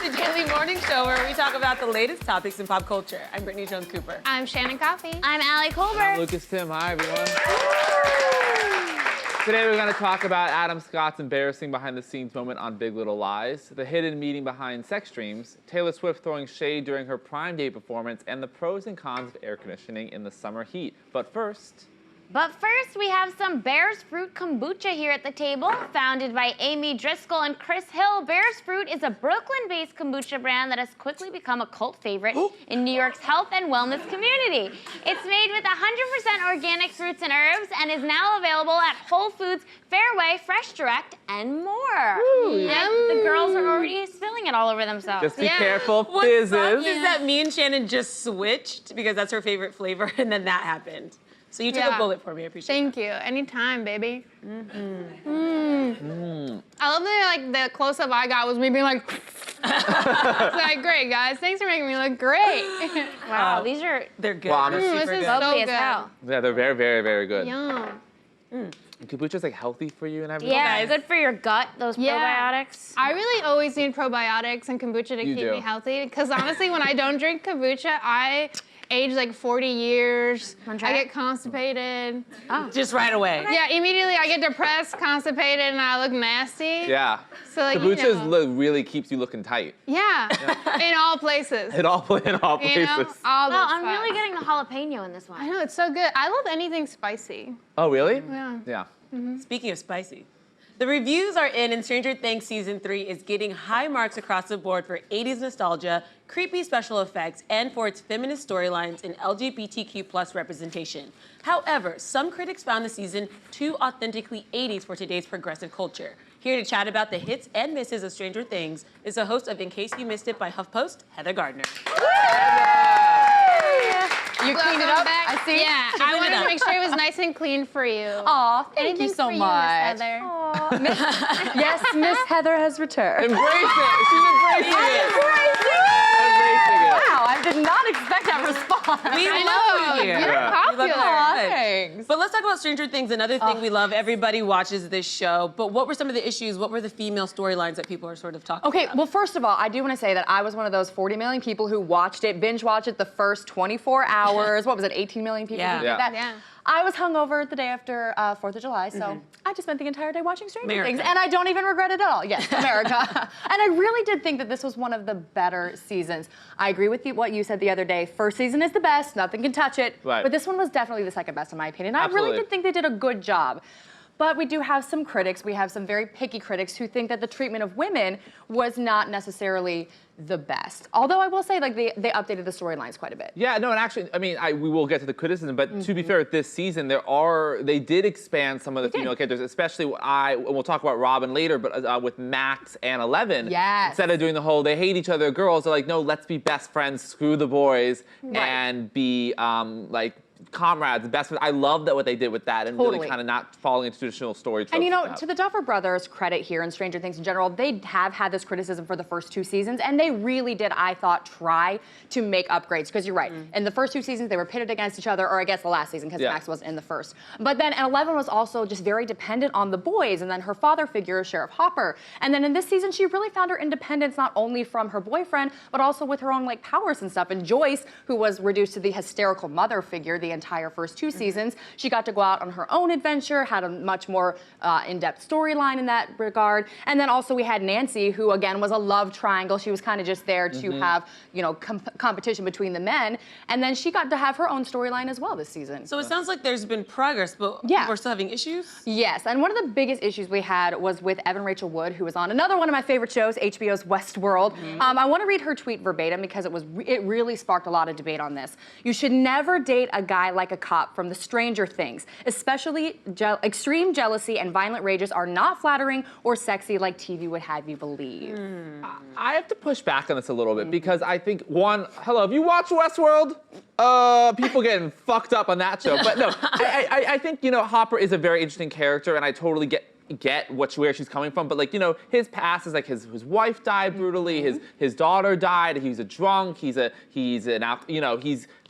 the Daily Morning Show, where we talk about the latest topics in pop culture. I'm Brittany Jones-Cooper. I'm Shannon Coffey. I'm Allie Colbert. I'm Lucas Tim. Hi, everyone. Today we're going to talk about Adam Scott's embarrassing behind-the-scenes moment on Big Little Lies, the hidden meaning behind sex dreams, Taylor Swift throwing shade during her Prime Day performance, and the pros and cons of air conditioning in the summer heat. But first, we have some Bear's Fruit kombucha here at the table. Founded by Amy Driscoll and Chris Hill, Bear's Fruit is a Brooklyn-based kombucha brand that has quickly become a cult favorite in New York's health and wellness community. It's made with 100% organic fruits and herbs and is now available at Whole Foods, Fairway, Fresh Direct, and more. And the girls are already spilling it all over themselves. just be careful, fizzes. Is that me and Shannon just switched because that's her favorite flavor, and then that happened. So you took a bullet for me. I appreciate it. Thank you. Anytime, baby. I love that, like, the close-up I got was me being like, it's like, great, guys. Thanks for making me look great. Wow, They're good. Well, They're this super is good. so bubbly as good. hell. Yeah, they're very, very, very good. Yum. Kombucha's like healthy for you and everything. Yeah, good for your gut, those probiotics. I really always need probiotics and kombucha to You keep do. me healthy. Because honestly, when I don't drink kombucha, I age like 40 years. Wanna I try get it? constipated. Just right away. Yeah, immediately I get depressed, constipated, and I look nasty. Yeah. So like, Kombucha really keeps you looking tight. Yeah, in all places. In all places. You know, all those Well, I'm spots. really getting the jalapeno in this I one. know, it's so good. I love anything spicy. Oh, really? Yeah. Yeah. Speaking of spicy, the reviews are in, and Stranger Things Season 3 is getting high marks across the board for 80s nostalgia, creepy special effects, and for its feminist storylines and LGBTQ+ representation. However, some critics found the season too authentically 80s for today's progressive culture. Here to chat about the hits and misses of Stranger Things is the host of In Case You Missed It by HuffPost, Heather Gardner. You cleaned it up? Back. I see. Yeah, cleaned I wanted it up. to make sure it was nice and clean for you. Aw, thank Anything you so for much. You, Miss Heather. Yes, Miss Heather has returned. Embrace it. She's embracing it. Embracing it. Wow, I did not expect that response. We I love know, you here. you're We love popular. you. Aw, Good. thanks. But let's talk about Stranger Things, another thing we love. Everybody watches this show. But what were some of the issues? What were the female storylines that people are sort of talking Okay, about? well, first of all, I do want to say that I was one of those 40 million people who watched it, binge watched it the first 24 hours. What was it, 18 million people Yeah. who did Yeah. that? Yeah. I was hungover the day after 4th of July, so I just spent the entire day watching Stranger America. Things, and I don't even regret it at all. Yes, America. And I really did think that this was one of the better seasons. I agree with you, what you said the other day. First season is the best, nothing can touch it. Right. But this one was definitely the second best in my opinion. I Absolutely. really did think they did a good job. But we do have some critics. We have some very picky critics who think that the treatment of women was not necessarily the best. Although I will say, like, they updated the storylines quite a bit. Yeah, no, and actually, I mean, we will get to the criticism, but to be fair, this season, they did expand some of the female characters, especially we'll talk about Robin later, but with Max and Eleven. Yes. Instead of doing the whole, they hate each other, girls, they're like, no, let's be best friends, screw the boys, and be, like, comrades, best friends. I love that what they did with that and really kind of not falling into traditional story tropes. And you know, like that. to the Duffer Brothers' credit here and Stranger Things in general, they have had this criticism for the first 2 seasons, and they really did, I thought, try to make upgrades. Because you're right, in the first 2 seasons, they were pitted against each other, or I guess the last season, because Max wasn't in the first. But then Eleven was also just very dependent on the boys, and then her father figure, Sheriff Hopper. And then in this season, she really found her independence not only from her boyfriend, but also with her own like powers and stuff. And Joyce, who was reduced to the hysterical mother figure the entire first 2 seasons, she got to go out on her own adventure, had a much more in-depth storyline in that regard. And then also we had Nancy, who again was a love triangle. She was kind of just there to have, you know, competition between the men. And then she got to have her own storyline as well this season. So it sounds like there's been progress, but we're still having issues? Yes, and one of the biggest issues we had was with Evan Rachel Wood, who was on another one of my favorite shows, HBO's Westworld. I want to read her tweet verbatim because it really sparked a lot of debate on this. You should never date a guy like a cop from the Stranger Things, especially extreme jealousy and violent rages are not flattering or sexy like TV would have you believe. I have to push back on this a little bit because I think, one, hello, have you watched Westworld? People getting fucked up on that show. But no, I think, you know, Hopper is a very interesting character and I totally get where she's coming from, but like, you know, his past is like his wife died brutally, his daughter died, he's a drunk, he's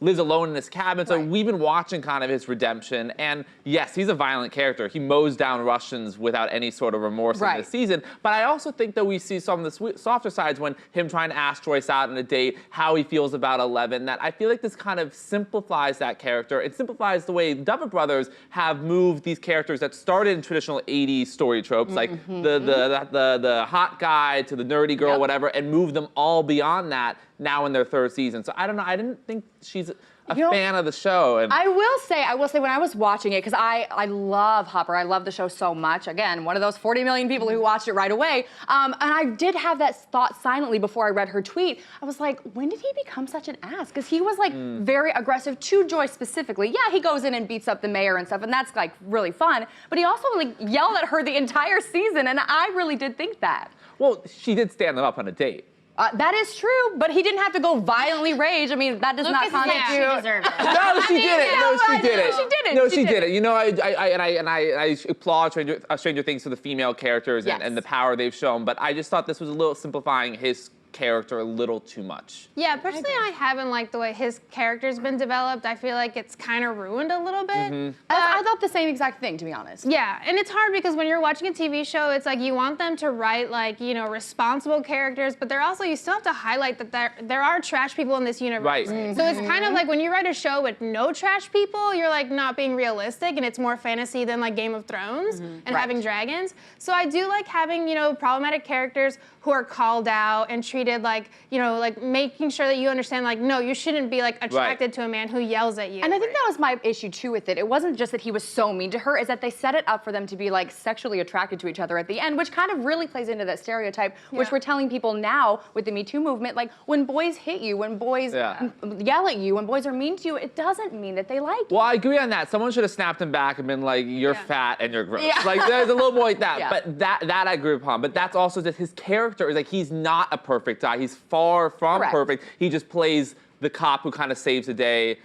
lives alone in his cabin. So Right. we've been watching kind of his redemption. And yes, he's a violent character. He mows down Russians without any sort of remorse in this season. But I also think that we see some of the softer sides when him trying to ask Joyce out on a date, how he feels about Eleven, that I feel like this kind of simplifies that character. It simplifies the way Duffer Brothers have moved these characters that started in traditional 80s story tropes, like the hot guy to the nerdy girl, whatever, and moved them all beyond that now in their third season. So I don't know, I didn't think she's a fan of the show. And I will say when I was watching it, because I love Hopper, I love the show so much. Again, one of those 40 million people who watched it right away. And I did have that thought silently before I read her tweet. I was like, when did he become such an ass? Because he was like very aggressive to Joyce specifically. Yeah, he goes in and beats up the mayor and stuff, and that's like really fun. But he also like yelled at her the entire season, and I really did think that. well, she did stand them up on a date. That is true, but he didn't have to go violently rage. I mean, that does not Lucas said she constitute. deserved it. No, she didn't. No, she didn't. She didn't. No, She she didn't. didn't. You know, I applaud Stranger Things for the female characters Yes. and the power they've shown, but I just thought this was a little simplifying his character a little too much. Yeah, personally, I haven't liked the way his character's been developed. I feel like it's kind of ruined a little bit. I thought the same exact thing, to be honest. Yeah, and it's hard because when you're watching a TV show, it's like you want them to write like, you know, responsible characters, but they're also, you still have to highlight that there are trash people in this universe. Right. So it's kind of like when you write a show with no trash people, you're like not being realistic and it's more fantasy than like Game of Thrones and having dragons. So I do like having, you know, problematic characters who are called out and treated like, you know, like making sure that you understand like, no, you shouldn't be like attracted to a man who yells at you. And I think that was my issue too with it. It wasn't just that he was so mean to her, is that they set it up for them to be like sexually attracted to each other at the end, which kind of really plays into that stereotype, which we're telling people now with the Me Too movement, like when boys hit you, when boys yell at you, when boys are mean to you, it doesn't mean that they like you. Well, I agree on that. Someone should have snapped him back and been like, you're fat and you're gross. Like, there's a little more like that. Yeah. But that I agree upon. But that's also just his character is like, he's not a perfect guy. He's far from perfect. He just plays the cop who kind of saves the day.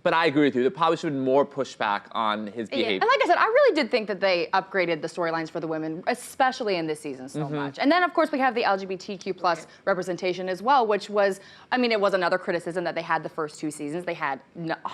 But I agree with you. There probably should have been more pushback on his behavior. And like I said, I really did think that they upgraded the storylines for the women, especially in this season, so much. And then, of course, we have the LGBTQ plus representation as well, which was, I mean, it was another criticism that they had the first two seasons. They had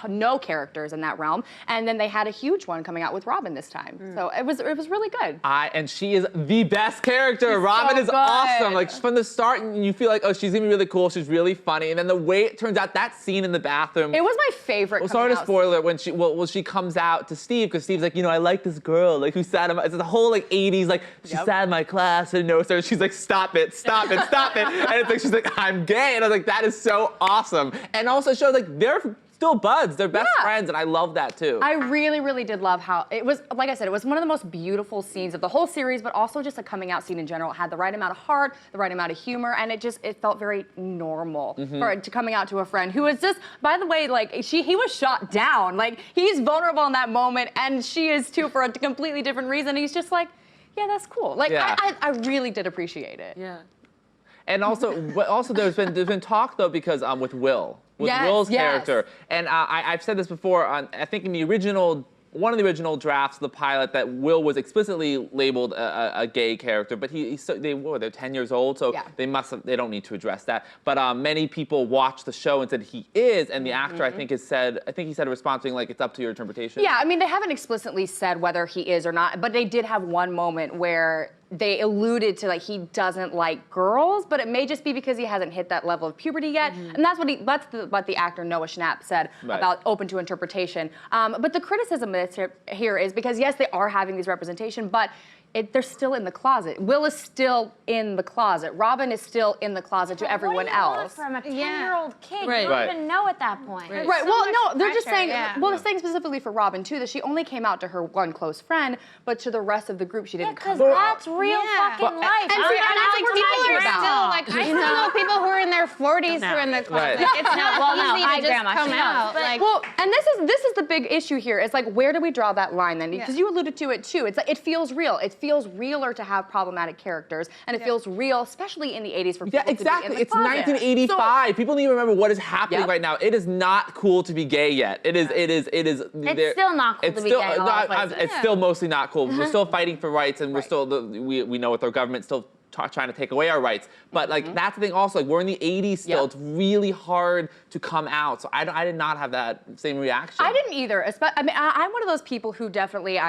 no characters in that realm, and then they had a huge one coming out with Robin this time. So it was really good. And she is the best character. Robin is good. awesome. Like from the start, you feel like, oh, she's gonna be really cool. She's really funny. And then the way it turns out, that scene in the bathroom. It was my favorite. Well, sorry to spoil it when she comes out to Steve, because Steve's like, you know, I like this girl, like who sat in my, it's the whole like 80s, like she sat in my class and knows her. She's like, stop it, stop it, stop it. And it's like she's like, I'm gay, and I was like, that is so awesome. And also shows like they're still buds, they're best friends, and I love that too. I really did love how it was, like I said, it was one of the most beautiful scenes of the whole series, but also just a coming out scene in general. It had the right amount of heart, the right amount of humor, and it felt very normal to coming out to a friend who was just, by the way, like he was shot down. Like he's vulnerable in that moment, and she is too for a completely different reason. He's just like, yeah, that's cool. Like I really did appreciate it. Yeah. And also there's been talk though, because with Will's character, and I've said this before. I think in the original, one of the original drafts of the pilot, that Will was explicitly labeled a gay character, but they're 10 years old, so they don't need to address that. But many people watched the show and said he is, and the actor I think he said a response being like, it's up to your interpretation. Yeah, I mean they haven't explicitly said whether he is or not, but they did have one moment where they alluded to like he doesn't like girls, but it may just be because he hasn't hit that level of puberty yet, and that's what the actor Noah Schnapp said about open to interpretation. But the criticism here is because yes, they are having these representation, but they're still in the closet. Will is still in the closet. Robin is still in the closet to everyone else. From a 10-year-old kid, Right. you don't even know at that point. Right. Right. So Well, much no, they're just pressure, saying. yeah. Well, they're saying specifically for Robin too that she only came out to her one close friend, but to the rest of the group she didn't come. Because that's real Yeah. fucking life. and see, and that's what we're People talking are about. still like, I still know people who are in their 40s who are in the closet. Right. It's not easy hi, to just Grandma, come she knows, out. but- Like, Well, and this is the big issue here. It's like, where do we draw that line then? Because you alluded to it too. It's like it feels real. It feels realer to have problematic characters, and it feels real, especially in the 80s for people Yeah, exactly. to be in the It's closet. 1985. People need to remember what is happening right now. It is not cool to be gay yet. It is. It's still not cool to be gay in a lot of places. It's still mostly not cool. We're still fighting for rights, and we're still we know with our government still trying to take away our rights. But like that's the thing also, like we're in the 80s still. Yeah. It's really hard to come out. So I did not have that same reaction. I didn't either. I mean, I'm one of those people who definitely,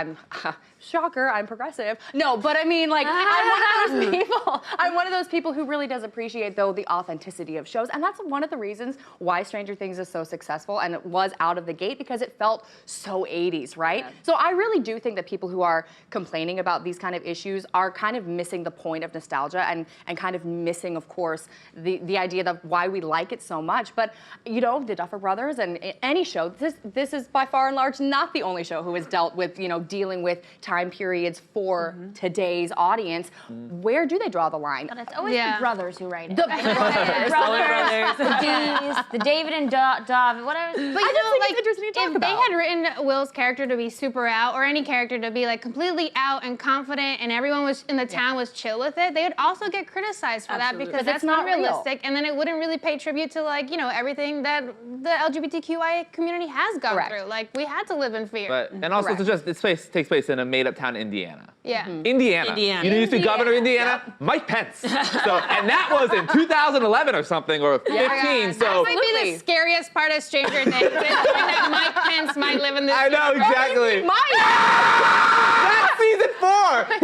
shocker, I'm progressive. No, but I mean, like, I'm one of those people. I'm one of those people who really does appreciate, though, the authenticity of shows. And that's one of the reasons why Stranger Things is so successful, and it was out of the gate, because it felt so 80s, right? Yeah. So I really do think that people who are complaining about these kind of issues are kind of missing the point of nostalgia and kind of missing, of course, the idea of why we like it so much. But, you know, the Duffer Brothers and any show, this is by far and large not the only show who has dealt with, you know, dealing with time periods for today's audience. Where do they draw the line? But it's always the brothers who write it. The brothers, the D's, the David and Dov, whatever. But I you just know, think like, it's interesting to talk if about. they had written Will's character to be super out, or any character to be like completely out and confident, and everyone was in the town was chill with it, they would also get criticized for that, because that's not realistic, and then it wouldn't really pay tribute to, like, you know, everything that the LGBTQIA community has gone through. Like, we had to live in fear. But, and also, to just, takes place in a made-up town, Indiana. Yeah. Indiana. You know who used to be governor of Indiana? Yep. Mike Pence. So, and that was in 2011 or something, or 15. That So might be the scariest part of Stranger Things. Is knowing that Mike Pence might live in this. I know, exactly. That's season 4.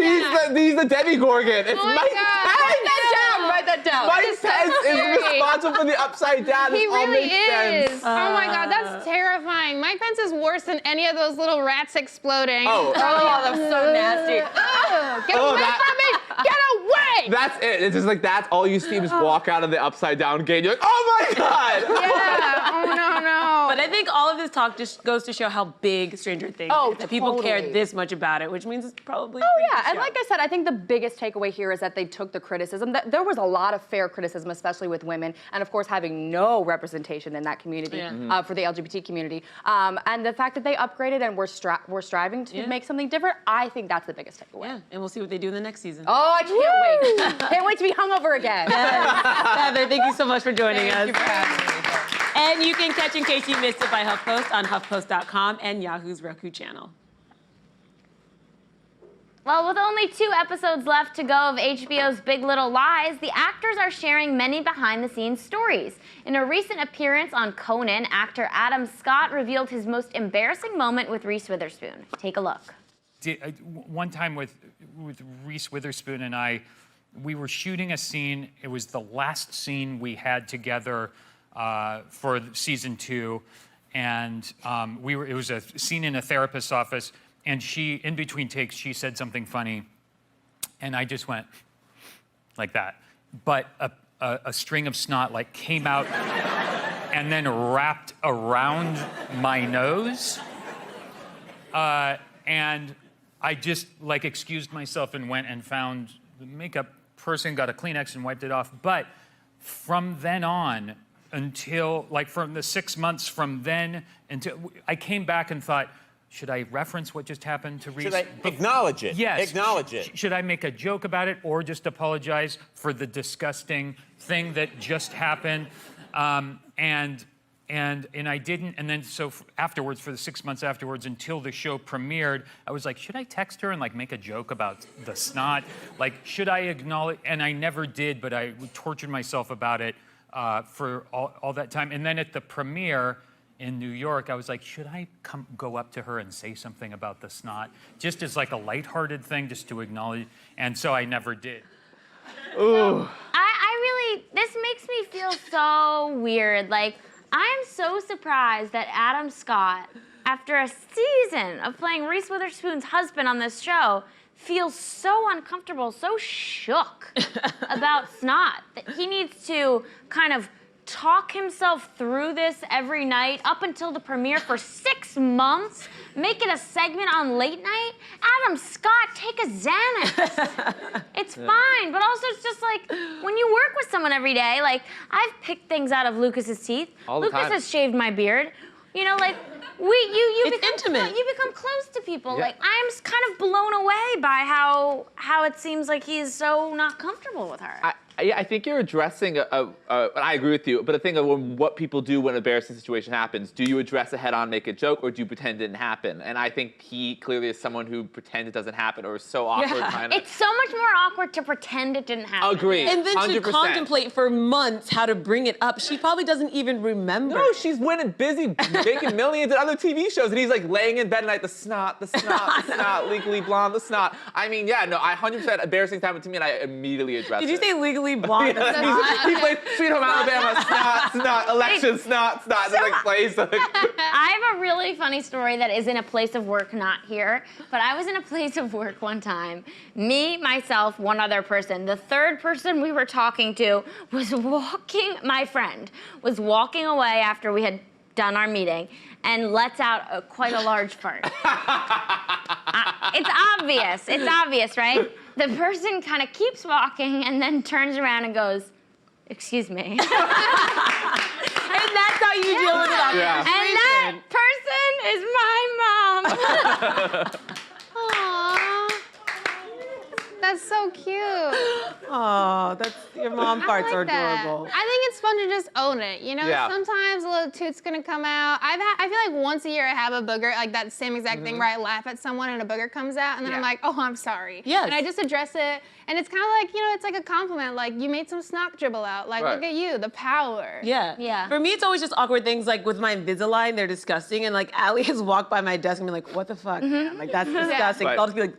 He's the Demigorgon. It's Mike Pence. Write that down. Mike Pence is responsible for the Upside Down. He This all really makes is. sense. Oh my God, that's terrifying. Mike Pence is worse than any of those little rats exploding. Oh, that's so nasty. Get away from me! Get away! That's it. It's just like that's all you see. Just walk out of the Upside Down gate. You're like, oh my God. Yeah. Oh no. But I think all of this talk just goes to show how big Stranger Things is. That people care this much about it, which means it's probably. And like I said, I think the biggest takeaway here is that they took the criticism. That there was a lot of fair criticism, especially with women, and of course having no representation in that community for the LGBT community, and the fact that they upgraded and we're striving to make something different. I think that's the biggest takeaway. Yeah, and we'll see what they do in the next season. Oh, I can't wait! Can't wait to be hungover again. Heather, thank you so much for joining us. And you can catch In Case You Missed It by HuffPost on HuffPost.com and Yahoo's Roku channel. Well, with only 2 episodes left to go of HBO's Big Little Lies, the actors are sharing many behind-the-scenes stories. In a recent appearance on Conan, actor Adam Scott revealed his most embarrassing moment with Reese Witherspoon. Take a look. One time with Reese Witherspoon and I, we were shooting a scene. It was the last scene we had together for season 2, and it was a scene in a therapist's office. And she, in between takes, she said something funny, and I just went like that. But a string of snot like came out and then wrapped around my nose, and I just like excused myself and went and found the makeup person, got a Kleenex and wiped it off. But from then on, until like from the 6 months from then until I came back and thought, should I reference what just happened to Reese? Should I acknowledge it? Yes. Acknowledge it. Should I make a joke about it or just apologize for the disgusting thing that just happened? And I didn't. And then so afterwards, for the 6 months afterwards, until the show premiered, I was like, should I text her and like make a joke about the snot? Like, should I acknowledge? And I never did, but I tortured myself about it for all that time. And then at the premiere in New York, I was like, should I go up to her and say something about the snot? Just as like a lighthearted thing, just to acknowledge. And so I never did. Ooh. I really, this makes me feel so weird. Like, I am so surprised that Adam Scott, after a season of playing Reese Witherspoon's husband on this show, feels so uncomfortable, so shook about snot that he needs to kind of talk himself through this every night up until the premiere for 6 months, make it a segment on late night. Adam Scott, take a Xanax. It's fine, but also it's just like when you work with someone every day, like I've picked things out of Lucas's teeth. Lucas has shaved my beard. You know, like you become intimate. You become close to people. Yeah. Like I'm kind of blown away by how it seems like he's so not comfortable with her. I think you're addressing and I agree with you, but the thing of what people do when an embarrassing situation happens, do you address it head on, make a joke, or do you pretend it didn't happen? And I think he clearly is someone who pretends it doesn't happen or is so awkward trying to. It's so much more awkward to pretend it didn't happen. Agree. And then 100%. to contemplate for months how to bring it up. She probably doesn't even remember. No, she's winning, busy, making millions at other TV shows, and he's like laying in bed at night, the snot, the snot, Legally Blonde, the snot. I mean, yeah, no, I 100% embarrassing happened to me, and I immediately addressed it. Did you say Legally Blonde? He played Sweet Home Alabama, snot, election, snot, and then like plays. I have a really funny story that is in a place of work, not here, but I was in a place of work one time. Me, myself, one other person. The third person we were talking to was my friend, was walking away after we had done our meeting and lets out quite a large fart. It's obvious, right? The person kind of keeps walking and then turns around and goes, "Excuse me." And that's how you deal with it. Yeah. And that person is my mom. Aww. That's so cute. Oh, that's your mom I farts like are that. adorable. I think it's fun to just own it. You know, Yeah. sometimes a little toot's gonna come out. I feel like once a year I have a booger, like that same exact thing where I laugh at someone and a booger comes out, and then I'm Yeah. like, oh, I'm sorry. Yes. And I just address it, and it's kind of like, you know, it's like a compliment. Like, you made some snot dribble out. Like, Right. look at you, the power. Yeah. Yeah. For me, it's always just awkward things like with my Invisalign, they're disgusting. And like Allie has walked by my desk and been like, what the fuck? Man? Like, that's disgusting. Right. So I'll just be like,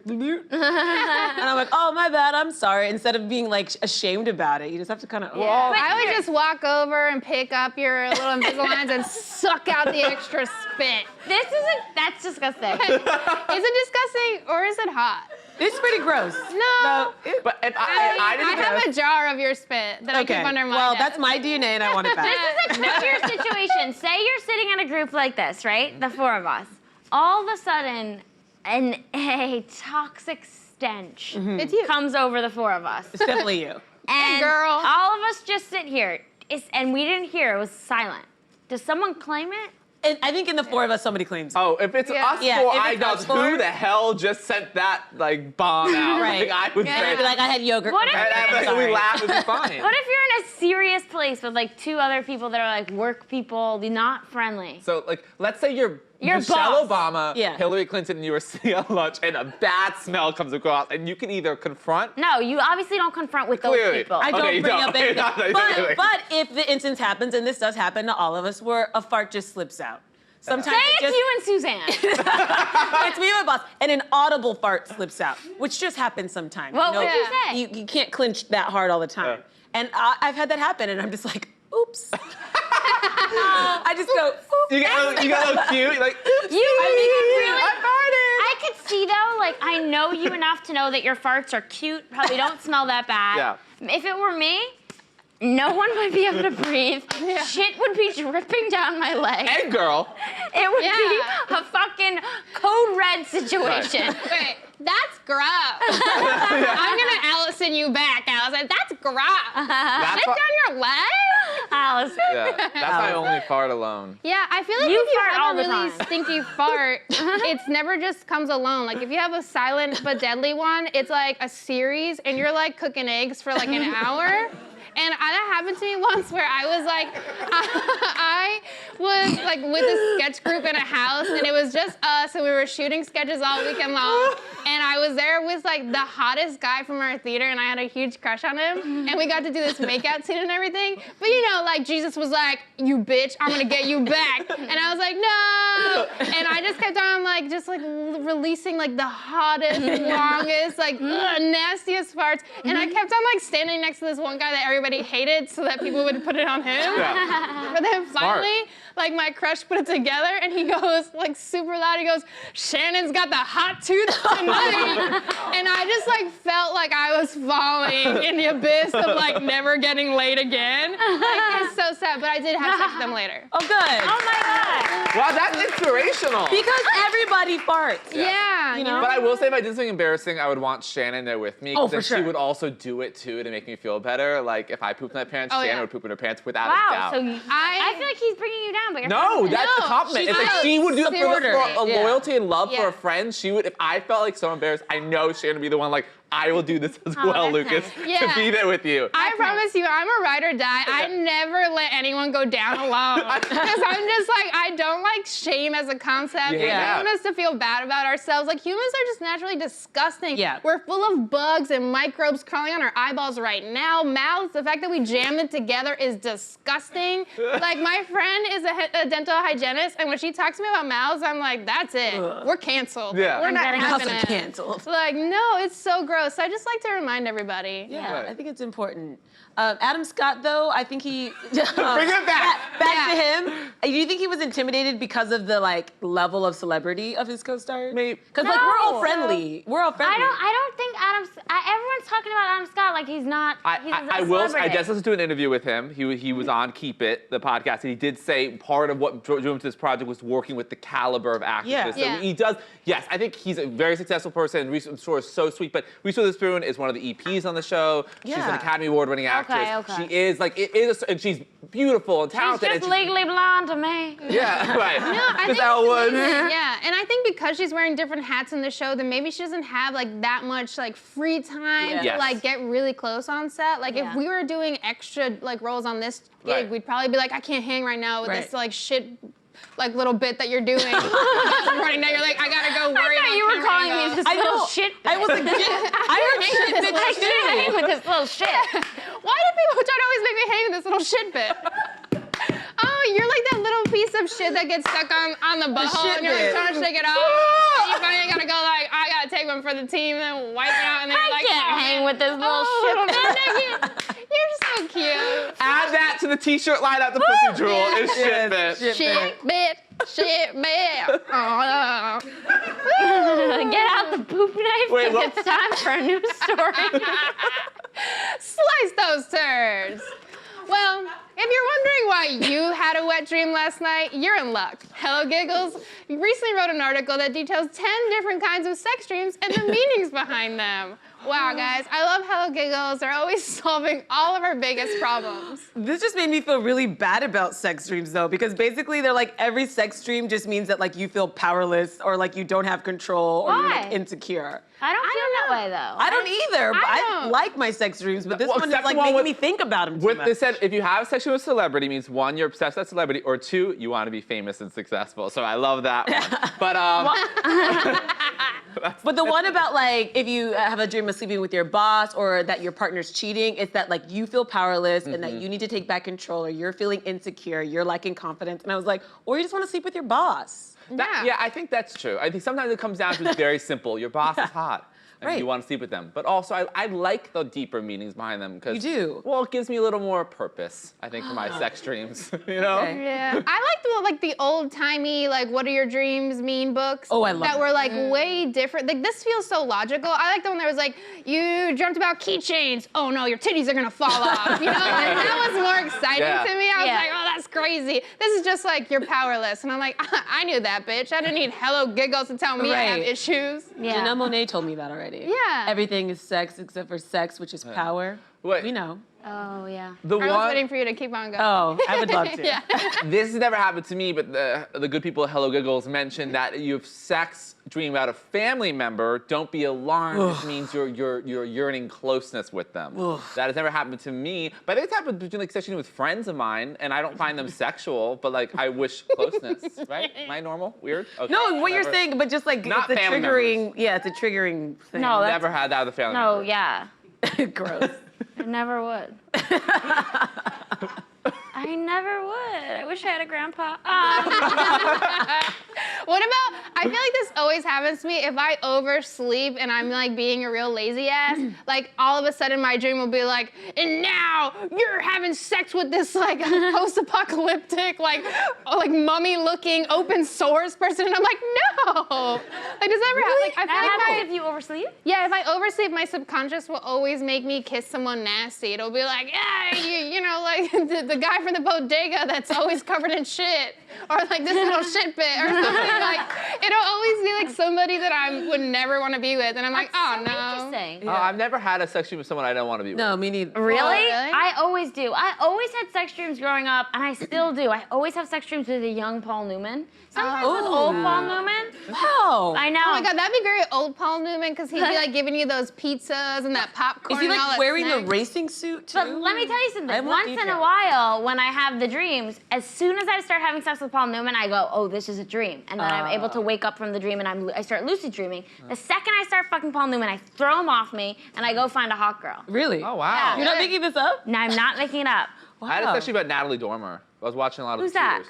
and I'm like, oh, my bad, I'm sorry. Instead of being like ashamed about it, you just have to kind of, I would just walk over and pick up your little Invisaligns and suck out the extra spit. That's disgusting. Is it disgusting or is it hot? it's pretty gross. No. But if I I didn't have a jar of your spit that I Okay. keep under my Well, desk. that's my DNA and I want it back. This is a trickier situation. Say you're sitting in a group like this, right? The four of us. All of a sudden, a toxic stench It's you. comes over the four of us. It's definitely you. And girl. all of us just sit here. And we didn't hear. It was silent. Does someone claim it? And I think in the four of us, somebody claims. Oh, if it's Yeah. us Yeah, four, if I it's know us four- who the hell just sent that like bomb out. Right. Like, I would And say. I'd be like, I had yogurt. What if- and I'm like, sorry. we laugh, it'd be fine. What if you're in a serious place with like two other people that are like work people, not friendly? So, like, let's say you're Your Michelle boss. Obama, Yeah. Hillary Clinton, and you were sitting at lunch, and a bad smell comes across, and you can either confront. No, you obviously don't confront with those Clearly. people. I don't Okay, you bring don't. up anything. Not clearly. But if the instance happens, and this does happen to all of us, where a fart just slips out. Sometimes Say it it's just, you and Suzanne. it's me and my boss, and an audible fart slips out, which just happens sometimes. What would you Yeah. say? You can't clinch that hard all the time. And I've had that happen, and I'm just like, oops. I just go, oops. You get a little cute, you're like, oops. I could see though, like I know you enough to know that your farts are cute, probably don't smell that bad. Yeah. If it were me, no one would be able to breathe. Shit would be dripping down my leg. And girl. It would Yeah. be a fucking code red situation. Wait, that's gross. I'm gonna Allison you back, Allison. That's gross. That's Sit why- down your leg? Alice. Yeah, that's my only fart alone. Yeah, I feel like You if you fart have all a the really time. stinky fart, it's never just comes alone. Like if you have a silent but deadly one, it's like a series, and you're like cooking eggs for like an hour. And that happened to me once where I was like, I was like with a sketch group in a house, and it was just us, and we were shooting sketches all weekend long. And I was there with like the hottest guy from our theater, and I had a huge crush on him. And we got to do this makeout scene and everything. But you know, like Jesus was like, "You bitch, I'm gonna get you back." And I was like, "No." And I just kept on like just like releasing like the hottest, longest, like nastiest farts. And I kept on like standing next to this one guy that everybody hated so that people would put it on him. Yeah. But then finally, like my crush put it together and he goes like super loud, he goes, "Shannon's got the hot tooth tonight." And I just like felt like I was falling in the abyss of like never getting laid again. Like it's so sad, but I did have sex with them later. Oh, good. Oh my god. Wow, that's inspirational. Because everybody farts. Yeah, you know? But I will say, if I did something embarrassing, I would want Shannon there with me. Oh, 'cause for then sure. She would also do it too to make me feel better. Like if I pooped in my pants, Oh, Shannon yeah. would poop in her pants without a Wow. doubt. So I feel like he's bringing you down, but you're No, fine. that's the compliment. she's It's like not she would do it for a Yeah. loyalty and love for Yeah. a friend. She would, if I felt like so embarrassed, I know Shannon would be the one like, I will do this as well, that's Lucas, nice. Yeah. to be there with you. I promise you, I'm a ride or die. I never let anyone go down alone. Because I'm just like, I don't like shame as a concept. Yeah. I don't want us to feel bad about ourselves. Like, humans are just naturally disgusting. Yeah. We're full of bugs and microbes crawling on our eyeballs right now. Mouths, the fact that we jam them together is disgusting. Like, my friend is a dental hygienist, and when she talks to me about mouths, I'm like, that's it. We're canceled. Yeah. We're not getting having Also it. canceled. Like, no, it's so gross. So I just like to remind everybody. Yeah, Right. I think it's important. Adam Scott, though, I think he. Bring it back. Back to him. Do you think he was intimidated because of the level of celebrity of his co-stars? Maybe. Because we're all No. friendly. We're all friendly. I don't think everyone's talking about Adam Scott like he's not. He's I a will. I celebrity. just listened to an interview with him. He was on Keep It, the podcast, and he did say part of what drew him to this project was working with the caliber of actresses. Yeah. So Yeah. he does. Yes, I think he's a very successful person. Reese Witherspoon is so sweet, but Reese Witherspoon is one of the EPs on the show. She's an Yeah. Academy Award-winning actress. okay. She is and she's beautiful and She's talented. just and legally blonde to me. Yeah, right. No, I Miss think Elwood. yeah, and I think because she's wearing different hats in the show, then maybe she doesn't have that much free time Yeah. to Yes. get really close on set. Like Yeah. if we were doing extra roles on this gig, Right. we'd probably be like, I can't hang right now with Right. this shit little bit that you're doing. Right now you're like, I gotta go worry I about thought you were camera calling me angles. this I little know. shit. I was like, I heard shit I bitch can't hang too. with this little shit. Why do people try to always make me hang with this little shit bit? Oh, you're like that little piece of shit that gets stuck on the butthole shit and you're bit. trying to shake it off. And you finally gotta go I gotta take one for the team and then wipe it out and then you're I like, can't oh, hang with this little oh, shit. little Nikki, you're so cute. Add that to the T-shirt line at the Pussy Drool. It's shit, Yes, bitch. Shit bit. Shit bit. Oh, Get out the poop knife. Wait, 'cause what? It's time for a new story. Slice those turds. Well, if you're wondering why you had a wet dream last night, you're in luck. Hello Giggles recently wrote an article that details 10 different kinds of sex dreams and the meanings behind them. Wow, guys, I love Hello Giggles. They're always solving all of our biggest problems. This just made me feel really bad about sex dreams, though, because basically they're like every sex dream just means that you feel powerless or you don't have control or you're Why? insecure. I don't feel that way though. I don't either. But I don't. like my sex dreams, but this Well, one is except the one making with- me think about them too What much. they said, if you have sex with a celebrity, means one, you're obsessed with that celebrity, or two, you want to be famous and successful. So I love that one. But But the one about if you have a dream of sleeping with your boss or that your partner's cheating, it's that you feel powerless and that you need to take back control or you're feeling insecure, you're lacking confidence. And I was like, or you just want to sleep with your boss. yeah, I think that's true. I think sometimes it comes down to it's very simple. Your boss is hot. And Right. you want to sleep with them. But also, I like the deeper meanings behind them. Because You do? Well, it gives me a little more purpose, I think, for my sex dreams. You know? Okay. Yeah, I like the old timey what do your dreams mean books. Oh, I love that were way different. This feels so logical. I like the one that was you dreamt about keychains. Oh no, your titties are gonna fall off. You know, that was more exciting Yeah. to me. I was Yeah. like, oh, that's crazy. This is just you're powerless, and I'm like, I knew that, bitch. I didn't need Hello Giggles to tell me I have Right. issues. Yeah. Janelle Monáe told me that already. Yeah. Everything is sex except for sex, which is power. Wait. We know. Oh yeah. The I was one. waiting for you to keep on going. Oh, I would love to. Yeah. This has never happened to me, but the good people at Hello Giggles mentioned that you have sex dream about a family member, don't be alarmed. This means you're yearning closeness with them. That has never happened to me, but it's happened between sex dreaming with friends of mine, and I don't find them sexual, but I wish closeness. Right? Am I normal? Weird? Okay. No, what you're Whatever. saying, but just Not it's a family triggering. Yeah, it's a triggering thing. No, that's- Never had that with a family No, member. yeah. Gross. I never would. I never would. I wish I had a grandpa. What about, I feel like this always happens to me if I oversleep and I'm being a real lazy ass, all of a sudden my dream will be and now you're having sex with this post-apocalyptic, mummy looking open source person. And I'm like, no. Does that ever happen? I That feel happens if you oversleep? yeah, if I oversleep, my subconscious will always make me kiss someone nasty. It'll be yeah, the guy from the bodega that's always covered in shit. or like this little shit bit or something. Like it'll always be like somebody that I would never want to be with, and I'm like, oh no. Interesting. I've never had a sex dream with someone I don't want to be with. No, me neither. Really? really? I always do. I always had sex dreams growing up, and I still do. I always have sex dreams with a young Paul Newman. Sometimes with old Paul Newman. Wow. I know. Oh my God, that'd be great, old Paul Newman, because he'd be like giving you those pizzas and that popcorn. Is he and all like that wearing the snacks. racing suit too? But let me tell you I something. want Once in a details. while, when I have the dreams, as soon as I start having sex with Paul Newman, I go, oh, this is a dream. And then I'm able to wake up from the dream and I start lucid dreaming. The second I start fucking Paul Newman, I throw him off me and I go find a hot girl. Really? Oh, wow. You're not making this up? No, I'm not making it up. Wow. I had a sex dream about Natalie Dormer. I was watching a lot of Who's the that?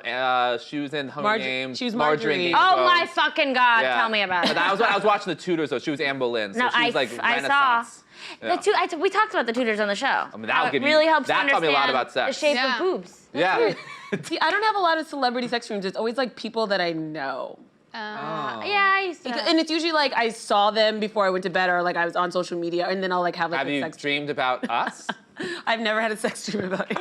Tudors. She was in Hunger Games. she was Marjorie in Marjorie. Game of Oh Thrones. my fucking God, Yeah. tell me about it. That was when I was watching the Tudors, though. She was Anne Boleyn, so No, she was like I Renaissance. saw. Yeah. We talked about the Tudors on the show. I mean, that'll How it give you- really helps that to taught me a lot understand about sex. the shape Yeah. of boobs. Yeah. See, I don't have a lot of celebrity sex dreams. It's always like people that I know. Yeah, I used to. And it's usually like I saw them before I went to bed or like I was on social media and then I'll like have like Have a you sex dreamed about us? I've never had a sex dream about it.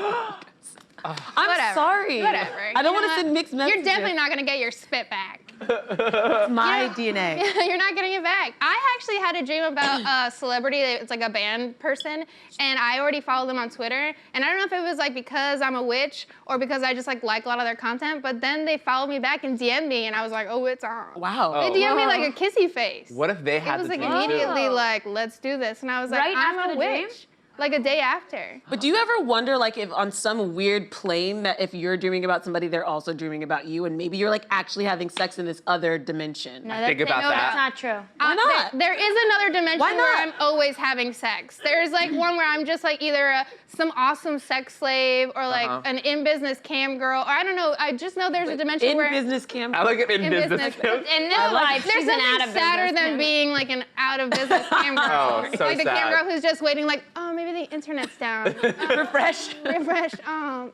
I'm Whatever. sorry. Whatever. I don't You want know to send what? mixed messages. You're definitely not gonna get your spit back. It's my DNA. You're not getting it back. I actually had a dream about a celebrity. It's like a band person, and I already followed them on Twitter. And I don't know if it was like because I'm a witch or because I just like a lot of their content. But then they followed me back and DM'd me, and I was like, oh, it's on. Wow. They DM'd me like a kissy face. What if they had It was the like dream too? immediately like, let's do this, and I was like, Right I'm after a the dream? witch. Like a day after. But do you ever wonder, like, if on some weird plane that if you're dreaming about somebody, they're also dreaming about you, and maybe you're like actually having sex in this other dimension? No, Think about that. That's not true. Why not? There is another dimension Why where not? I'm always having sex. There's like one where I'm just like either some awesome sex slave or like an in-business cam girl, or I don't know. I just know there's a dimension In where business camp. I like it in in business. business. In this life, There's she's an out something of sadder business. than being like an out of business cam girl. Oh, so like the sad. cam girl who's just waiting, like, oh, maybe the internet's down. Refresh. Refresh. Oh,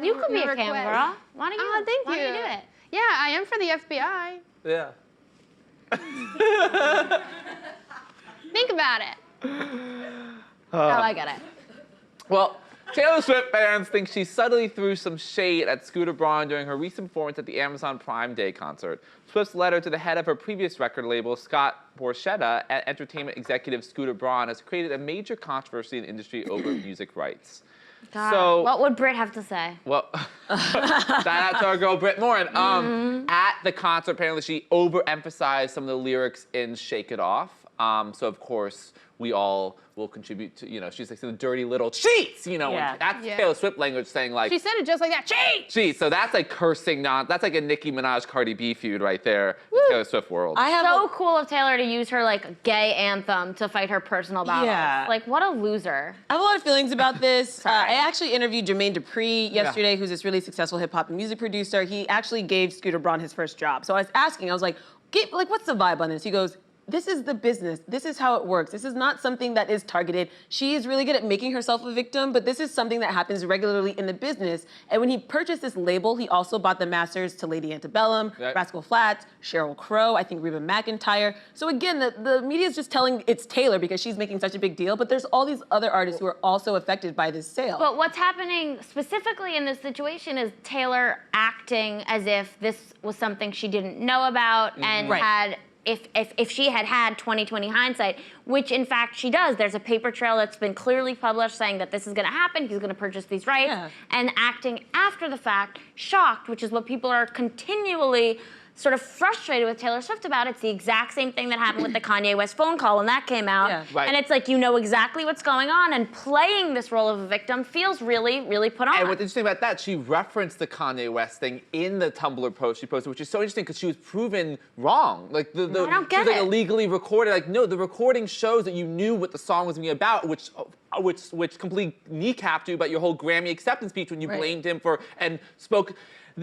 You could be no a cam request. girl. Why don't you? Oh, thank why you. don't you do it? Yeah, I am for the FBI. Yeah. Think about it. Oh, I get it. Well, Taylor Swift fans think she subtly threw some shade at Scooter Braun during her recent performance at the Amazon Prime Day concert. Swift's letter to the head of her previous record label, Scott Borchetta, and entertainment executive Scooter Braun has created a major controversy in the industry over music rights. God, So- what would Britt have to say? Well, shout out to our girl Britt Morin. At the concert, apparently she overemphasized some of the lyrics in "Shake It Off." So of course we all will contribute to, she's like some dirty little cheats, Yeah. and that's Yeah. Taylor Swift language saying like She said it just like that. Cheat! cheats. So that's like cursing, that's like a Nicki Minaj Cardi B feud right there in Taylor Swift world. I have So cool of Taylor to use her like gay anthem to fight her personal battles. Yeah. Like what a loser. I have a lot of feelings about this. Sorry. I actually interviewed Jermaine Dupri yesterday, who's this really successful hip hop and music producer. He actually gave Scooter Braun his first job. So I was asking, I was like, what's the vibe on this? He goes, this is the business. This is how it works. This is not something that is targeted. She is really good at making herself a victim, but this is something that happens regularly in the business. And when he purchased this label, he also bought the masters to Lady Antebellum, Right. Rascal Flatts, Sheryl Crow, I think Reba McEntire. So again, the media is just telling it's Taylor because she's making such a big deal, but there's all these other artists who are also affected by this sale. But what's happening specifically in this situation is Taylor acting as if this was something she didn't know about and Right. had. If she had 20/20 hindsight, which in fact she does, there's a paper trail that's been clearly published saying that this is going to happen, he's going to purchase these rights, Yeah. and acting after the fact, shocked, which is what people are continually sort of frustrated with Taylor Swift about. It's the exact same thing that happened with the Kanye West phone call when that came out. Yeah. Right. And it's like you know exactly what's going on, and playing this role of a victim feels really, really put on. And what's interesting about that, she referenced the Kanye West thing in the Tumblr post she posted, which is so interesting because she was proven wrong. Like I don't she was get like it. illegally recorded. Like no, the recording shows that you knew what the song was going to be about, which completely kneecapped you about your whole Grammy acceptance speech when you Right. blamed him for and spoke.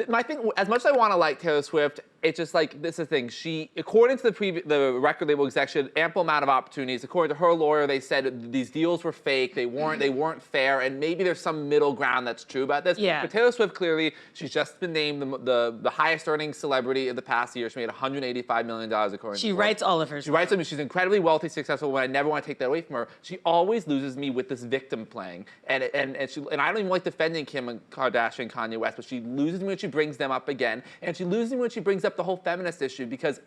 My thing, as much as I want to like Taylor Swift, it's just like this is the thing. She, according to the record label exec, she had ample amount of opportunities. According to her lawyer, they said these deals were fake. They weren't fair, and maybe there's some middle ground that's true about this. Yeah. But Taylor Swift clearly, she's just been named the highest earning celebrity of the past year. She made $185 million according. she to writes all of her She writes them. She's incredibly wealthy, successful. When I never want to take that away from her, she always loses me with with this victim playing. And I don't even like defending Kim Kardashian and Kanye West, but she loses me when she brings them up again. And she loses me when she brings up the whole feminist issue, because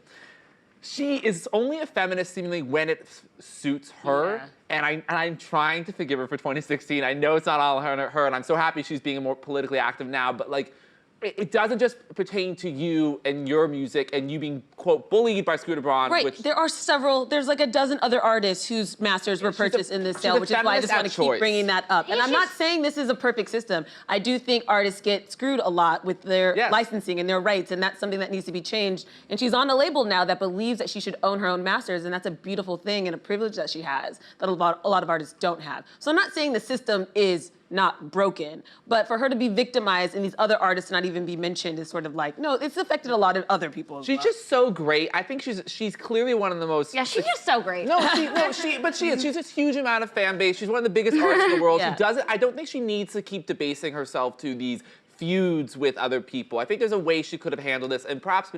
she is only a feminist seemingly when it suits her. Yeah. And I'm trying to forgive her for 2016. I know it's not all her, and I'm so happy she's being more politically active now, but like, it doesn't just pertain to you and your music and you being, quote, bullied by Scooter Braun. Right, Which, there's like a dozen other artists whose masters were purchased in this sale, which is why I just want to keep bringing that up. And I'm not saying this is a perfect system. I do think artists get screwed a lot with their licensing and their rights, and that's something that needs to be changed. And she's on a label now that believes that she should own her own masters, and that's a beautiful thing and a privilege that she has that a lot of artists don't have. So I'm not saying the system is not broken, but for her to be victimized and these other artists not even be mentioned is sort of like, no, it's affected a lot of other people. She's just so great. I think she's clearly one of the most. Yeah, she's just so great. But she is. She's a huge amount of fan base. She's one of the biggest artists in the world. Yeah. She doesn't. I don't think she needs to keep debasing herself to these feuds with other people. I think there's a way she could have handled this, and perhaps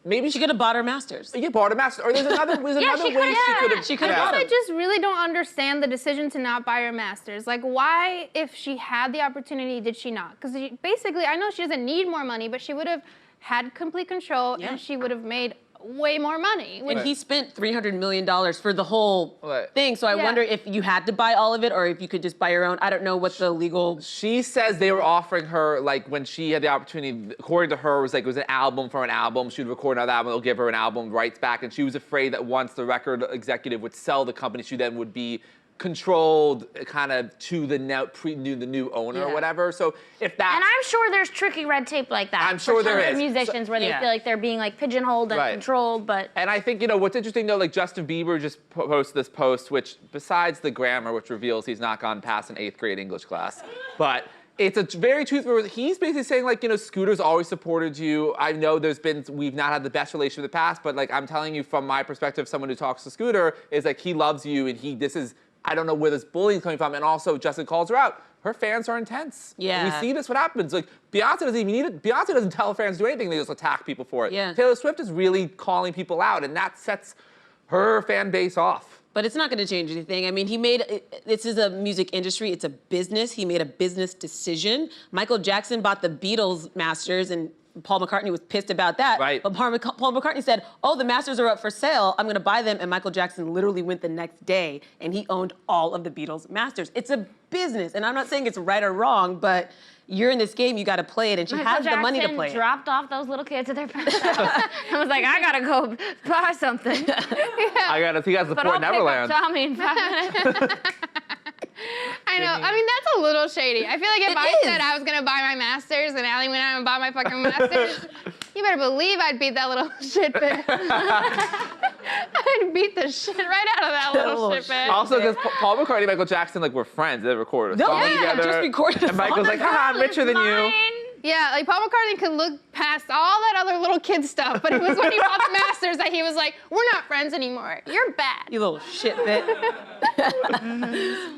maybe she could have bought her masters. Yeah, bought a master. Or there's another way she could have. She could have. I just really don't understand the decision to not buy her masters. Like, why, if she had the opportunity, did she not? Because basically, I know she doesn't need more money, but she would have had complete control, and she would have made way more money. And he spent $300 million for the whole thing. So I Yeah. wonder if you had to buy all of it or if you could just buy your own. I don't know what the legal. She says they were offering her, like, when she had the opportunity, according to her, it was an album for an album. She would record another album, they'll give her an album rights back. And she was afraid that once the record executive would sell the company, she then would be controlled kind of to the new owner or whatever. So if that, and I'm sure there's tricky red tape like that. I'm sure there is. Musicians where they feel like they're being like pigeonholed and controlled, but. And I think, what's interesting though, like Justin Bieber just posted this post, which besides the grammar, which reveals he's not gone past an 8th grade English class, but it's a very truthful. He's basically saying, like, Scooter's always supported you. I know we've not had the best relationship in the past, but like I'm telling you from my perspective, someone who talks to Scooter is like he loves you, and I don't know where this bullying is coming from. And also, Justin calls her out. Her fans are intense. Yeah. And we see this, what happens. Like, Beyonce doesn't even need it. Beyonce doesn't tell fans to do anything. They just attack people for it. Yeah. Taylor Swift is really calling people out, and that sets her fan base off. But it's not going to change anything. I mean, this is a music industry. It's a business. He made a business decision. Michael Jackson bought the Beatles masters, and Paul McCartney was pissed about that. Right. But Paul McCartney said, oh, the masters are up for sale. I'm going to buy them. And Michael Jackson literally went the next day, and he owned all of the Beatles masters. It's a business. And I'm not saying it's right or wrong, but you're in this game, you got to play it, and she has the money to play it. Dropped off those little kids at their parents' house. I was like, I gotta go buy something. He got to support But I'll Neverland. pick up Tommy in 5 minutes. I know. I mean, that's a little shady. I feel like if I said I was gonna buy my masters and Allie went out and bought my fucking masters, you better believe I'd beat that little shit bitch. I'd beat the shit right out of that little shit bitch. Also, because Paul McCartney and Michael Jackson were friends. They recorded a song together. Just recorded a And Michael's song. like, haha, I'm richer than you. Yeah, like Paul McCartney could look past all that other little kid stuff, but it was when he bought the masters that he was like, we're not friends anymore. You're bad. You little shit bit.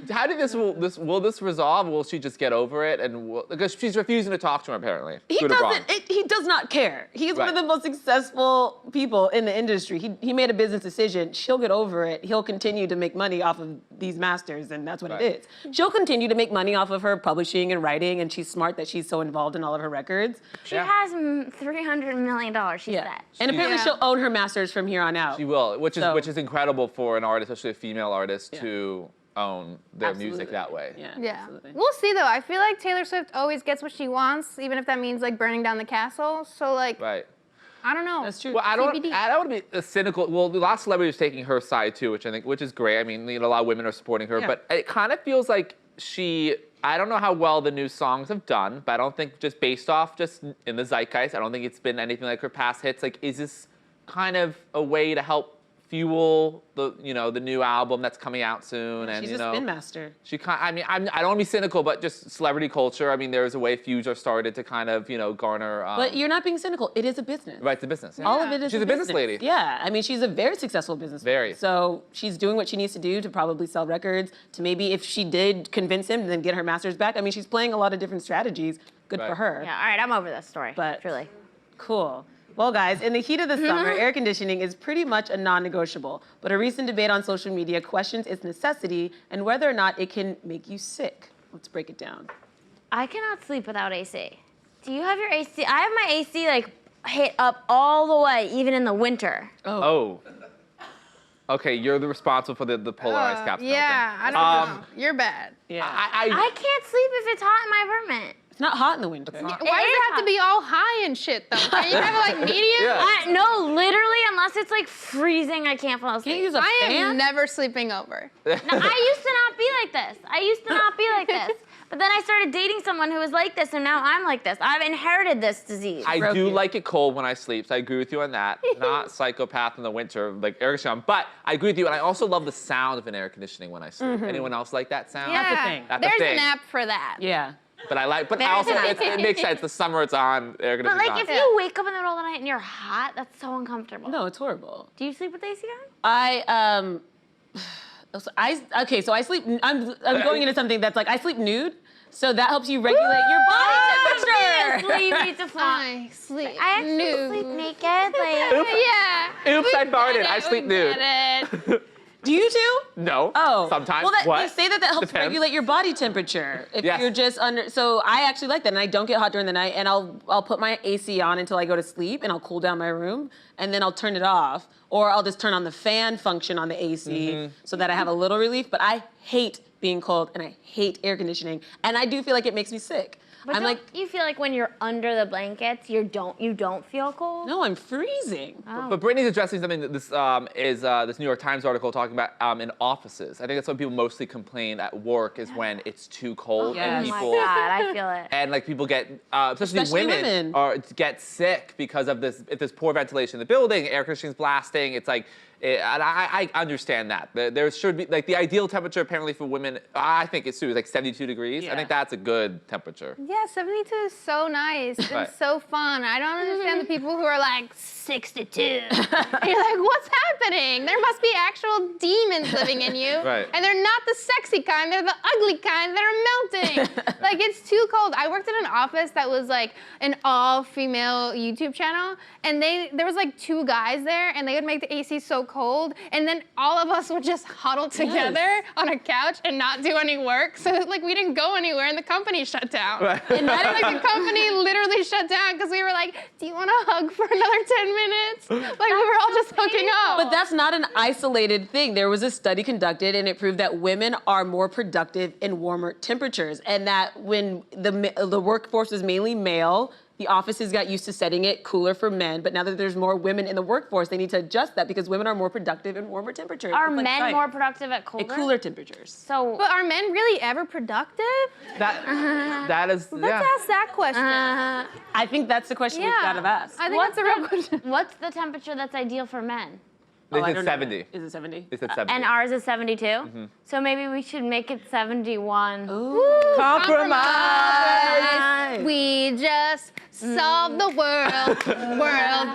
How did will this resolve? Will she just get over it? Because she's refusing to talk to him, apparently. He does not care. He's one of the most successful people in the industry. He made a business decision. She'll get over it. He'll continue to make money off of these masters, and that's what it is. She'll continue to make money off of her publishing and writing, and she's smart that she's so involved in all of her records. She has $300 million, she said. And apparently she'll own her masters from here on out. She will, which is incredible for an artist, especially a female artist, to own their music that way. Yeah. Absolutely. We'll see though. I feel like Taylor Swift always gets what she wants, even if that means like burning down the castle. So like, Right. I don't know. That's true. Well, I don't TBD. want to be a cynical. Well, the last celebrity is taking her side too, which is great. I mean, a lot of women are supporting her, but it kind of feels like I don't know how well the new songs have done, but I don't think just based off just in the zeitgeist, I don't think it's been anything like her past hits. Like, is this kind of a way to help fuel the new album that's coming out soon? And She's a spin master. I don't want to be cynical, but just celebrity culture. I mean, there's a way feuds are started to kind of garner. But you're not being cynical. It is a business. Right, it's a business. Yeah. All of it is. She's a business lady. Yeah, I mean, she's a very successful business. Very. So she's doing what she needs to do to probably sell records. To maybe if she did convince him, then get her masters back. I mean, she's playing a lot of different strategies. Good for her. Yeah, all right, I'm over this story, But truly. Cool. Well, guys, in the heat of the summer, air conditioning is pretty much a non-negotiable. But a recent debate on social media questions its necessity and whether or not it can make you sick. Let's break it down. I cannot sleep without AC. Do you have your AC? I have my AC like hit up all the way, even in the winter. Oh. Okay, you're the responsible for the polar ice caps. Yeah, I don't know. You're bad. Yeah. I can't sleep if it's hot in my apartment. It's not hot in the winter. Why does it have to be all high and shit, though? Can you have it like medium? Yeah. No, literally, unless it's like freezing, I can't fall asleep. Can't you use a I fan? am never sleeping over. No, I used to not be like this. But then I started dating someone who was like this, and now I'm like this. I've inherited this disease. I Broke do you. like it cold when I sleep, so I agree with you on that. Not psychopath in the winter, like air conditioning. But I agree with you, and I also love the sound of an air conditioning when I sleep. Anyone else like that sound? That's the thing. That's the There's thing. an app for that. Yeah. But I also, it makes sense. The summer it's on, air But conditioning like, if on. you wake up in the middle of the night and you're hot, that's so uncomfortable. No, it's horrible. Do you sleep with the AC on? So I sleep. I'm going into something that's like I sleep nude, so that helps you regulate your body temperature. Sleep needs to fly. I sleep I actually nude. sleep naked. Like, Yeah. Oops, I farted. I sleep nude. Do you too? No. Oh. Sometimes. Well, What? they say that helps Depends. regulate your body temperature if Yes. you're just under. So I actually like that, and I don't get hot during the night, and I'll put my AC on until I go to sleep, and I'll cool down my room, and then I'll turn it off, or I'll just turn on the fan function on the AC so that I have a little relief. But I hate being cold, and I hate air conditioning, and I do feel like it makes me sick. but I'm don't like, you feel like when you're under the blankets, you don't feel cold? no, I'm freezing. But Brittany's addressing something that this is this New York Times article talking about in offices. I think that's what people mostly complain at work is when it's too cold Yes. and Oh my people God, I feel it. and like people get especially Especially women, women. get sick because of this. If there's poor ventilation in the building, air conditioning's blasting. It's like. And I understand that. There should be, like, the ideal temperature apparently for women, I think it's like 72 degrees. I Yeah. think that's a good temperature. Yeah, 72 is so nice and Right. so fun. I don't understand the people who are like 62. And you're like, what's happening? There must be actual demons living in you. Right. And they're not the sexy kind, they're the ugly kind that are melting. Like, it's too cold. I worked in an office that was like an all-female YouTube channel, and there was like 2 guys there, and they would make the AC so cold, and then all of us would just huddle together on a couch and not do any work. So like we didn't go anywhere, and the company shut down. Right. And then like the company literally shut down because we were like, "Do you want to hug for another 10 minutes?" Like we were all just hooking up. But that's not an isolated thing. There was a study conducted, and it proved that women are more productive in warmer temperatures, and that when the workforce was mainly male, the offices got used to setting it cooler for men. But now that there's more women in the workforce, they need to adjust that because women are more productive in warmer temperatures. Are It's like men science. more productive at colder? At cooler temperatures? So, But are men really ever productive? That is, Let's yeah. ask that question. I think that's the question we've got to ask. I think that's a real question. what's the temperature that's ideal for men? They I said don't know. 70. Is it 70? They said 70. And ours is 72. So maybe we should make it 71. Compromise. We just solved the world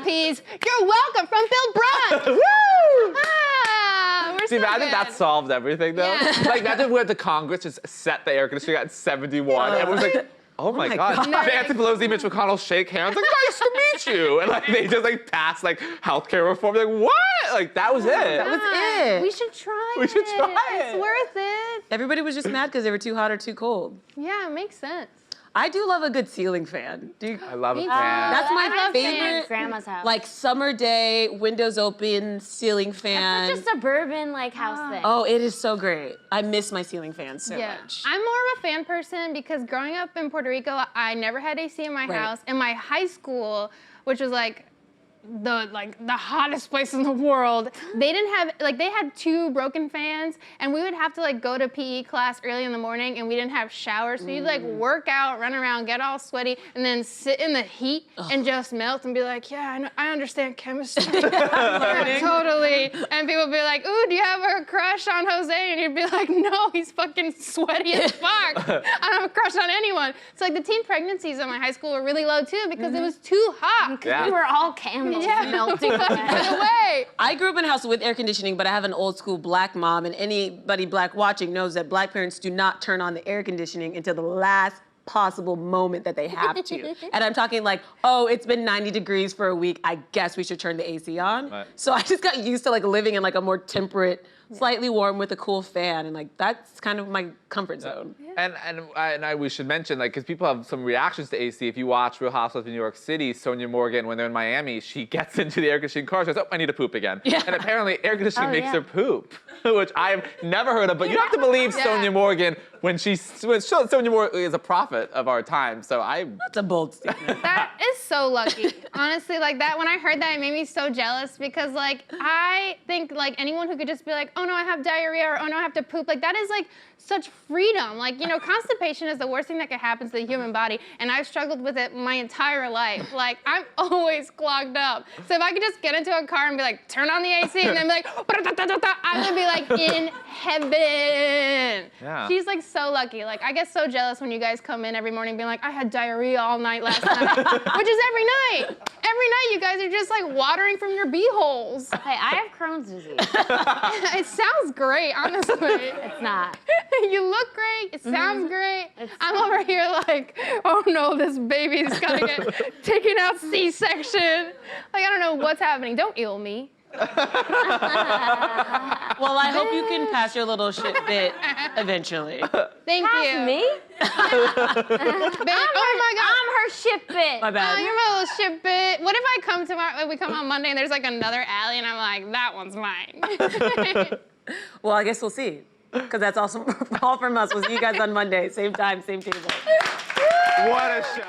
peace. You're welcome from Bill Brunch. Woo! We're See, so imagine good. that solved everything, though. Yeah. Like, imagine we went to Congress, just set the air conditioning at 71. And it was like, oh my God. Nancy Pelosi, Mitch McConnell shake hands, like, nice to meet you. And like, they just like passed like healthcare reform. Like, what? Like, that was it. That was it. We should try it. We should try It's it. worth it. Everybody was just mad because they were too hot or too cold. Yeah, it makes sense. I do love a good ceiling fan. Do you? I love it, Me man. That's my I love favorite. fans. Grandma's house. Like summer day, windows open, ceiling fan. That's such a suburban like house thing. Oh, it is so great. I miss my ceiling fan so Yeah. much. I'm more of a fan person because growing up in Puerto Rico, I never had AC in my Right. house. In my high school, which was like the hottest place in the world, they didn't have they had 2 broken fans, and we would have to go to PE class early in the morning, and we didn't have showers, so you'd work out, run around, get all sweaty, and then sit in the heat and just melt and be like, yeah, I know, I understand chemistry. Yeah, totally. And people would be like, ooh, do you have a crush on Jose? And you'd be like, no, he's fucking sweaty as fuck. I don't have a crush on anyone. So the teen pregnancies in my high school were really low too because it was too hot. Yeah. We were all candles melting. Get away. I grew up in a house with air conditioning, but I have an old school black mom, and anybody black watching knows that black parents do not turn on the air conditioning until the last possible moment that they have to. And I'm talking like, oh, it's been 90 degrees for a week. I guess we should turn the AC on. Right. So I just got used to like living in like a more temperate, slightly warm with a cool fan, and like that's kind of my comfort zone. We should mention, like, because people have some reactions to AC. If you watch Real Housewives of New York City, Sonia Morgan, when they're in Miami, she gets into the air conditioning car. She goes, "Oh, I need to poop again." Yeah. And apparently, air conditioning makes yeah. her poop, which I've never heard of. But you have to believe Sonia Morgan when Sonia Morgan is a prophet of our time. So That's a bold statement. That is so lucky. Honestly, like that, when I heard that, it made me so jealous because like, I think like anyone who could just be like, oh no, I have diarrhea, or oh no, I have to poop, like that is like such freedom. Like, you know, constipation is the worst thing that could happen to the human body, and I've struggled with it my entire life. Like, I'm always clogged up. So if I could just get into a car and be like, turn on the AC, and then be like, I would be like in heaven. Yeah. She's like so lucky. Like, I get so jealous when you guys come in every morning being like, I had diarrhea all night last night, which is every night. Every night you guys are just like watering from your beeholes. Hey, I have Crohn's disease. It sounds great, honestly. It's not. You look great. It sounds great. I'm over here like, oh no, this baby's gonna get taken out C-section. Like, I don't know what's happening. Don't ill me. Well, I hope you can pass your little shit bit eventually. Thank you. Me? Oh my God. I'm her shit bit. My Oh, bad. you're my little shit bit. What if I come tomorrow, like we come on Monday and there's like another alley and I'm like, that one's mine. Well, I guess we'll see. Because that's also all from us. We'll see you guys on Monday. Same time, same table. what a show.